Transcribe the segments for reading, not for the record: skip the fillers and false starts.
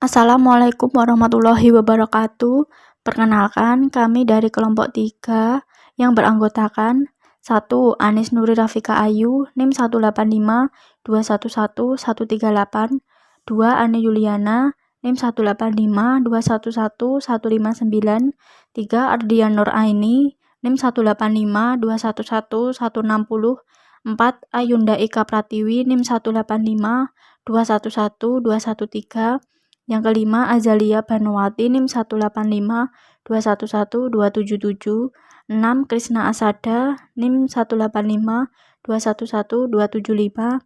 Assalamualaikum warahmatullahi wabarakatuh. Perkenalkan, kami dari kelompok 3 yang beranggotakan 1. Anis Nuri Rafika Ayu, NIM 185211138. 2. Ani Yuliana, NIM 185211159. 3. Ardian Nur Aini, NIM 185211160. 4. Ayunda Ika Pratiwi, NIM 185211213. Yang kelima, Azalia Banuwati, NIM 185211277. 6. Krisna Asada, NIM 185211275.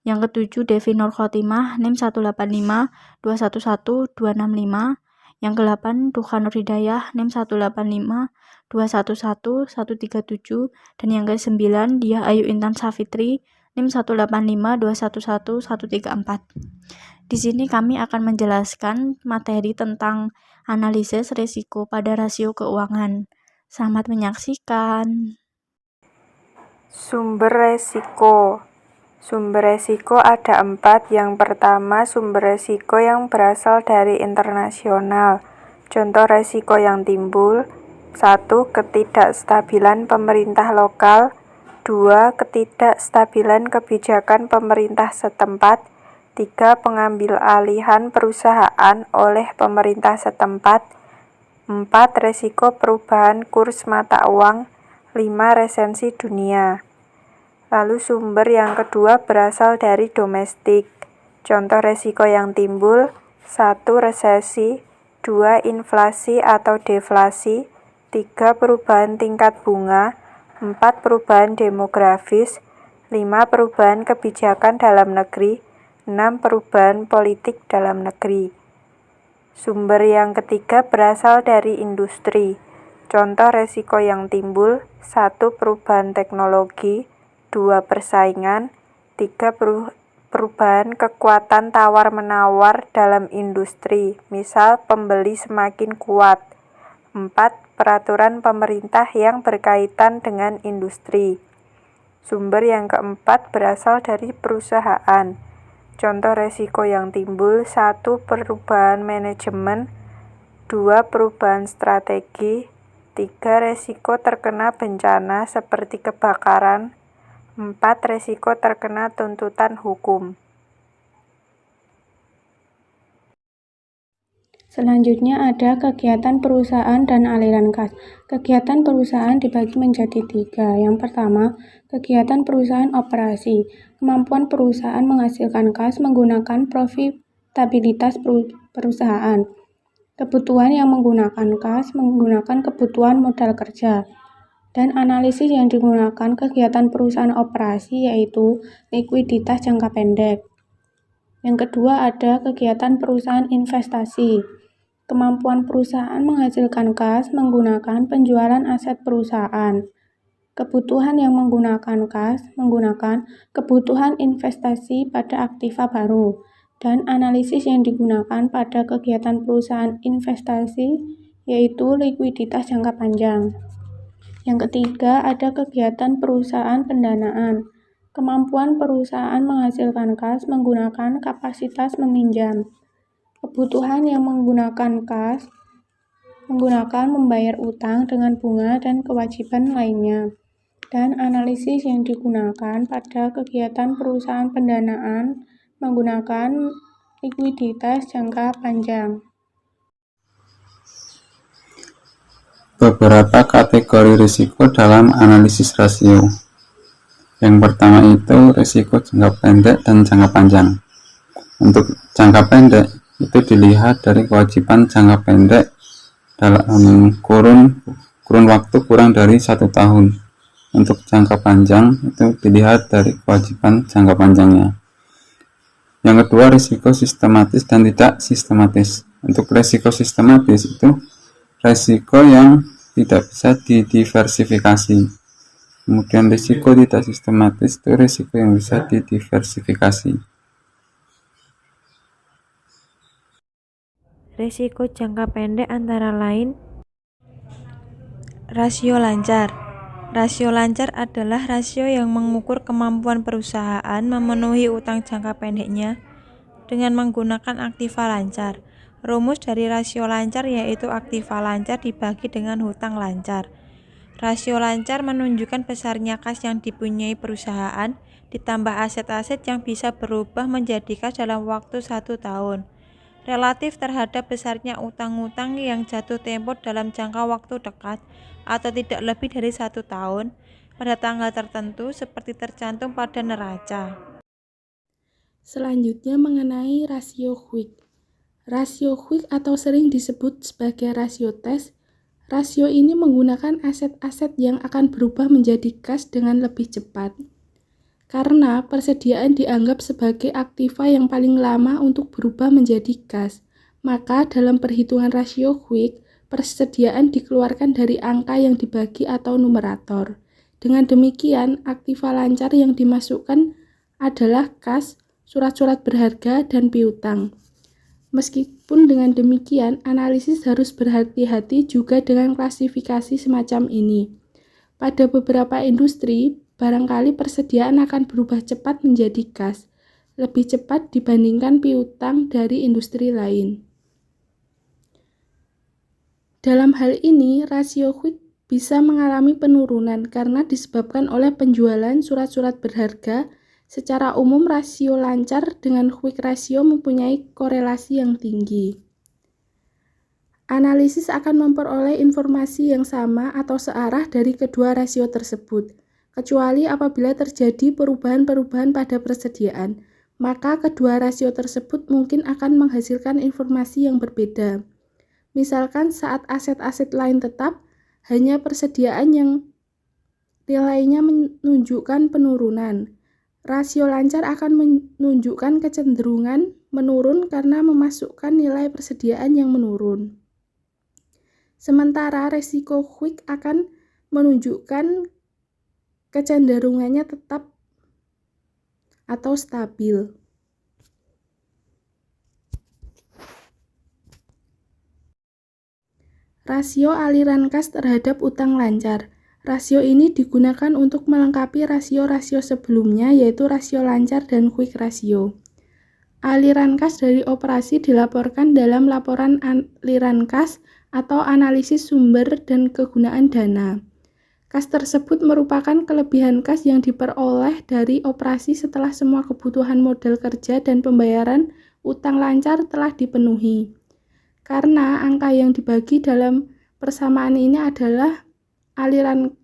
Yang ketujuh, Devi Nur Khotimah, NIM 185211265. Yang ke-8, Duha Nur Hidayah, NIM 185211137. Dan yang ke-9, Diah Ayu Intan Safitri, NIM 185211134. Di sini kami akan menjelaskan materi tentang analisis risiko pada rasio keuangan. Selamat menyaksikan. Sumber resiko. Sumber resiko ada 4. Yang pertama, sumber resiko yang berasal dari internasional. Contoh resiko yang timbul: 1. Ketidakstabilan pemerintah lokal. 2. Ketidakstabilan kebijakan pemerintah setempat. 3. Pengambil alihan perusahaan oleh pemerintah setempat. 4. Resiko perubahan kurs mata uang. 5. Resensi dunia. Lalu sumber yang kedua berasal dari domestik. Contoh resiko yang timbul: 1. Resesi. 2. Inflasi atau deflasi. 3. Perubahan tingkat bunga. 4. Perubahan demografis. 5. Perubahan kebijakan dalam negeri. 6. Perubahan politik dalam negeri. Sumber yang ketiga berasal dari industri. Contoh resiko yang timbul: 1. Perubahan teknologi. 2. Persaingan. 3. Perubahan kekuatan tawar-menawar dalam industri, misal pembeli semakin kuat. 4. Peraturan pemerintah yang berkaitan dengan industri. Sumber yang keempat berasal dari perusahaan. Contoh resiko yang timbul: 1. Perubahan manajemen. 2. Perubahan strategi. 3. Resiko terkena bencana seperti kebakaran. 4. Resiko terkena tuntutan hukum. Selanjutnya ada kegiatan perusahaan dan aliran kas. Kegiatan perusahaan dibagi menjadi 3. Yang pertama, kegiatan perusahaan operasi. Kemampuan perusahaan menghasilkan kas menggunakan profitabilitas perusahaan. Kebutuhan yang menggunakan kas menggunakan kebutuhan modal kerja. Dan analisis yang digunakan kegiatan perusahaan operasi yaitu likuiditas jangka pendek. Yang kedua ada kegiatan perusahaan investasi. Kemampuan perusahaan menghasilkan kas menggunakan penjualan aset perusahaan. Kebutuhan yang menggunakan kas menggunakan kebutuhan investasi pada aktiva baru. Dan analisis yang digunakan pada kegiatan perusahaan investasi yaitu likuiditas jangka panjang. Yang ketiga ada kegiatan perusahaan pendanaan. Kemampuan perusahaan menghasilkan kas menggunakan kapasitas meminjam. Kebutuhan yang menggunakan kas menggunakan membayar utang dengan bunga dan kewajiban lainnya. Dan analisis yang digunakan pada kegiatan perusahaan pendanaan menggunakan likuiditas jangka panjang. Beberapa kategori risiko dalam analisis rasio. Yang pertama itu risiko jangka pendek dan jangka panjang. Untuk jangka pendek itu dilihat dari kewajiban jangka pendek dalam kurun waktu kurang dari 1 tahun. Untuk jangka panjang itu dilihat dari kewajiban jangka panjangnya. Yang kedua, risiko sistematis dan tidak sistematis. Untuk risiko sistematis itu risiko yang tidak bisa didiversifikasi. Kemudian risiko tidak sistematis itu risiko yang bisa didiversifikasi. Risiko jangka pendek antara lain rasio lancar. Rasio lancar adalah rasio yang mengukur kemampuan perusahaan memenuhi utang jangka pendeknya dengan menggunakan aktiva lancar. Rumus dari rasio lancar yaitu aktiva lancar dibagi dengan hutang lancar. Rasio lancar menunjukkan besarnya kas yang dipunyai perusahaan ditambah aset-aset yang bisa berubah menjadi kas dalam waktu 1 tahun. Relatif terhadap besarnya utang-utang yang jatuh tempo dalam jangka waktu dekat atau tidak lebih dari 1 tahun pada tanggal tertentu seperti tercantum pada neraca. Selanjutnya mengenai rasio Quick. Rasio Quick atau sering disebut sebagai rasio tes. Rasio ini menggunakan aset-aset yang akan berubah menjadi kas dengan lebih cepat. Karena persediaan dianggap sebagai aktiva yang paling lama untuk berubah menjadi kas, maka dalam perhitungan rasio Quick, persediaan dikeluarkan dari angka yang dibagi atau numerator. Dengan demikian, aktiva lancar yang dimasukkan adalah kas, surat-surat berharga, dan piutang. Meskipun dengan demikian, analisis harus berhati-hati juga dengan klasifikasi semacam ini. Pada beberapa industri, barangkali persediaan akan berubah cepat menjadi kas, lebih cepat dibandingkan piutang dari industri lain. Dalam hal ini, rasio Quick bisa mengalami penurunan karena disebabkan oleh penjualan surat-surat berharga. Secara umum, rasio lancar dengan Quick rasio mempunyai korelasi yang tinggi. Analisis akan memperoleh informasi yang sama atau searah dari kedua rasio tersebut, kecuali apabila terjadi perubahan-perubahan pada persediaan, maka kedua rasio tersebut mungkin akan menghasilkan informasi yang berbeda. Misalkan saat aset-aset lain tetap, hanya persediaan yang nilainya menunjukkan penurunan. Rasio lancar akan menunjukkan kecenderungan menurun karena memasukkan nilai persediaan yang menurun. Sementara resiko Quick akan menunjukkan kecenderungannya tetap atau stabil. Rasio aliran kas terhadap utang lancar. Rasio ini digunakan untuk melengkapi rasio-rasio sebelumnya, yaitu rasio lancar dan Quick rasio. Aliran kas dari operasi dilaporkan dalam laporan aliran kas atau analisis sumber dan kegunaan dana. Kas tersebut merupakan kelebihan kas yang diperoleh dari operasi setelah semua kebutuhan modal kerja dan pembayaran utang lancar telah dipenuhi. Karena angka yang dibagi dalam persamaan ini adalah aliran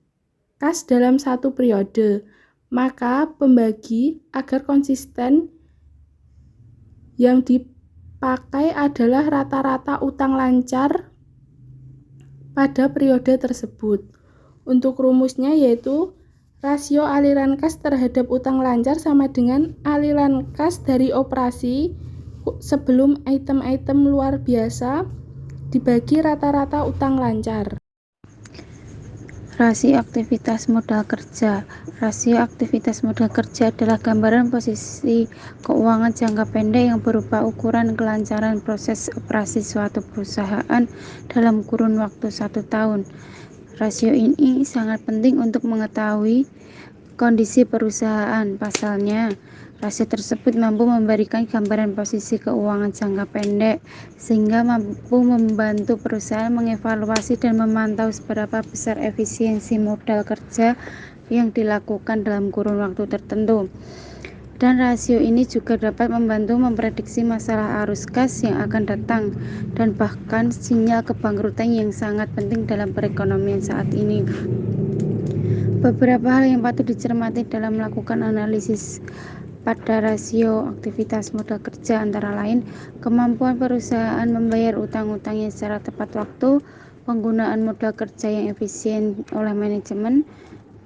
kas dalam satu periode, maka pembagi agar konsisten yang dipakai adalah rata-rata utang lancar pada periode tersebut. Untuk rumusnya yaitu rasio aliran kas terhadap utang lancar sama dengan aliran kas dari operasi sebelum item-item luar biasa dibagi rata-rata utang lancar. Rasio aktivitas modal kerja. Rasio aktivitas modal kerja adalah gambaran posisi keuangan jangka pendek yang berupa ukuran kelancaran proses operasi suatu perusahaan dalam kurun waktu 1 tahun. Rasio ini sangat penting untuk mengetahui kondisi perusahaan. Pasalnya, rasio tersebut mampu memberikan gambaran posisi keuangan jangka pendek, sehingga mampu membantu perusahaan mengevaluasi dan memantau seberapa besar efisiensi modal kerja yang dilakukan dalam kurun waktu tertentu. Dan rasio ini juga dapat membantu memprediksi masalah arus kas yang akan datang dan bahkan sinyal kebangkrutan yang sangat penting dalam perekonomian saat ini. Beberapa hal yang patut dicermati dalam melakukan analisis pada rasio aktivitas modal kerja antara lain kemampuan perusahaan membayar utang-utangnya secara tepat waktu, penggunaan modal kerja yang efisien oleh manajemen,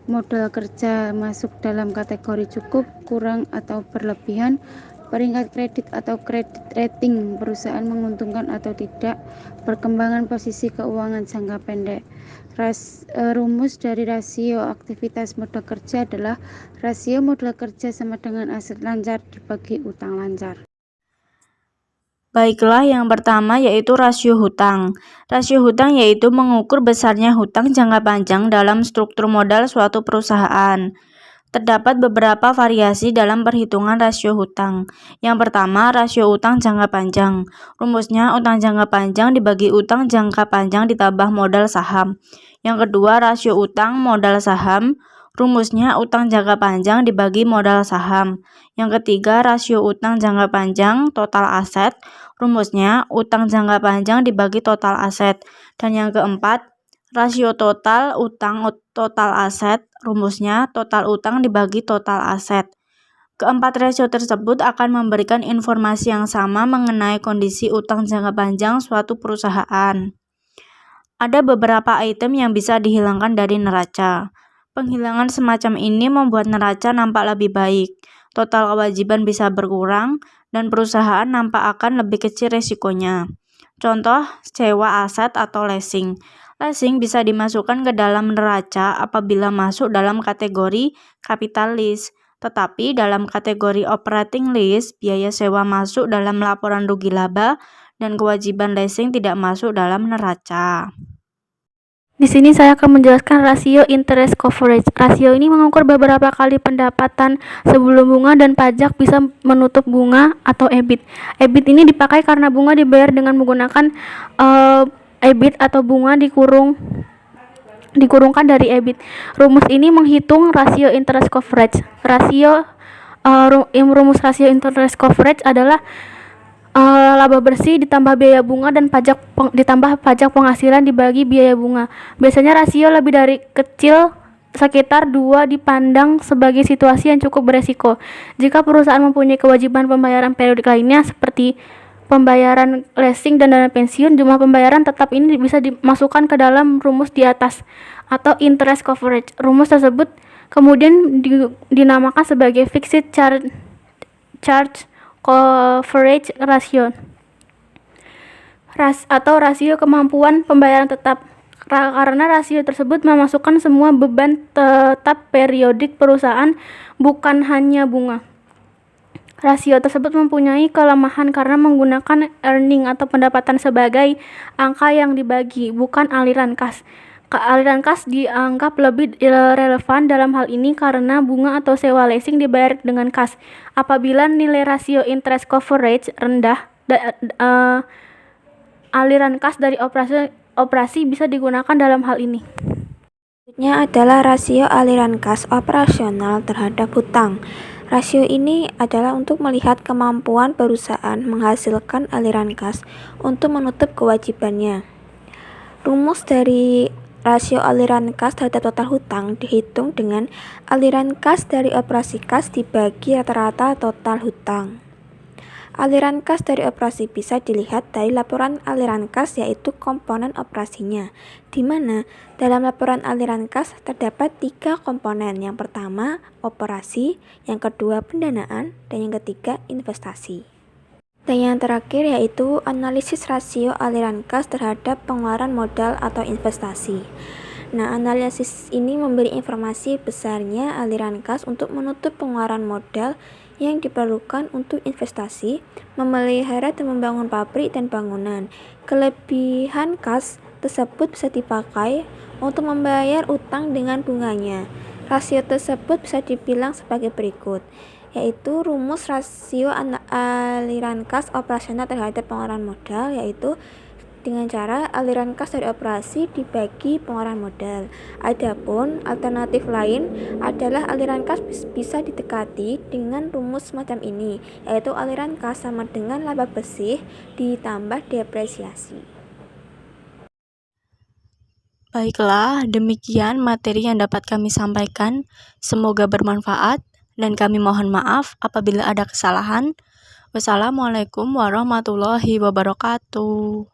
modal kerja masuk dalam kategori cukup, kurang, atau berlebihan, peringkat kredit atau kredit rating perusahaan menguntungkan atau tidak, perkembangan posisi keuangan jangka pendek. Rumus dari rasio aktivitas modal kerja adalah rasio modal kerja sama dengan aset lancar dibagi utang lancar. Baiklah, yang pertama yaitu rasio hutang. Rasio hutang yaitu mengukur besarnya hutang jangka panjang dalam struktur modal suatu perusahaan. Terdapat beberapa variasi dalam perhitungan rasio hutang. Yang pertama, rasio utang jangka panjang. Rumusnya utang jangka panjang dibagi utang jangka panjang ditambah modal saham. Yang kedua, rasio utang modal saham. Rumusnya utang jangka panjang dibagi modal saham. Yang ketiga, rasio utang jangka panjang total aset. Rumusnya utang jangka panjang dibagi total aset. Dan yang keempat, rasio total utang total aset. Rumusnya total utang dibagi total aset. Keempat rasio tersebut akan memberikan informasi yang sama mengenai kondisi utang jangka panjang suatu perusahaan. Ada beberapa item yang bisa dihilangkan dari neraca. Penghilangan semacam ini membuat neraca nampak lebih baik, total kewajiban bisa berkurang, dan perusahaan nampak akan lebih kecil resikonya. Contoh, sewa aset atau leasing. Leasing bisa dimasukkan ke dalam neraca apabila masuk dalam kategori capital lease, tetapi dalam kategori operating lease, biaya sewa masuk dalam laporan rugi laba dan kewajiban leasing tidak masuk dalam neraca. Di sini saya akan menjelaskan rasio interest coverage. Rasio ini mengukur beberapa kali pendapatan sebelum bunga dan pajak bisa menutup bunga atau EBIT. EBIT ini dipakai karena bunga dibayar dengan menggunakan EBIT atau bunga dikurungkan dari EBIT. Rumus ini menghitung rasio interest coverage. Rumus rasio interest coverage adalah laba bersih ditambah biaya bunga dan ditambah pajak penghasilan dibagi biaya bunga. Biasanya rasio lebih dari kecil sekitar 2 dipandang sebagai situasi yang cukup beresiko. Jika perusahaan mempunyai kewajiban pembayaran periodik lainnya seperti pembayaran leasing dan dana pensiun, jumlah pembayaran tetap ini bisa dimasukkan ke dalam rumus di atas atau interest coverage. Rumus tersebut kemudian dinamakan sebagai fixed charge coverage ratio atau rasio kemampuan pembayaran tetap, karena rasio tersebut memasukkan semua beban tetap periodik perusahaan, bukan hanya bunga. Rasio tersebut mempunyai kelemahan karena menggunakan earning atau pendapatan sebagai angka yang dibagi, bukan aliran kas. Aliran kas dianggap lebih relevan dalam hal ini karena bunga atau sewa leasing dibayar dengan kas. Apabila nilai rasio interest coverage rendah, aliran kas dari operasi bisa digunakan dalam hal ini. Selanjutnya adalah rasio aliran kas operasional terhadap hutang. Rasio ini adalah untuk melihat kemampuan perusahaan menghasilkan aliran kas untuk menutup kewajibannya. Rumus dari rasio aliran kas terhadap total hutang dihitung dengan aliran kas dari operasi kas dibagi rata-rata total hutang. Aliran kas dari operasi bisa dilihat dari laporan aliran kas, yaitu komponen operasinya, di mana dalam laporan aliran kas terdapat 3 komponen. Yang pertama, operasi, yang kedua, pendanaan, dan yang ketiga, investasi. Dan yang terakhir yaitu analisis rasio aliran kas terhadap pengeluaran modal atau investasi. Nah, analisis ini memberi informasi besarnya aliran kas untuk menutup pengeluaran modal yang diperlukan untuk investasi, memelihara dan membangun pabrik dan bangunan. Kelebihan kas tersebut bisa dipakai untuk membayar utang dengan bunganya. Rasio tersebut bisa dibilang sebagai berikut, yaitu rumus rasio aliran kas operasional terhadap pengeluaran modal, yaitu dengan cara aliran kas dari operasi dibagi pengeluaran modal. Adapun alternatif lain adalah aliran kas bisa didekati dengan rumus semacam ini, yaitu aliran kas sama dengan laba bersih ditambah depresiasi. Baiklah, demikian materi yang dapat kami sampaikan. Semoga bermanfaat dan kami mohon maaf apabila ada kesalahan. Wassalamualaikum warahmatullahi wabarakatuh.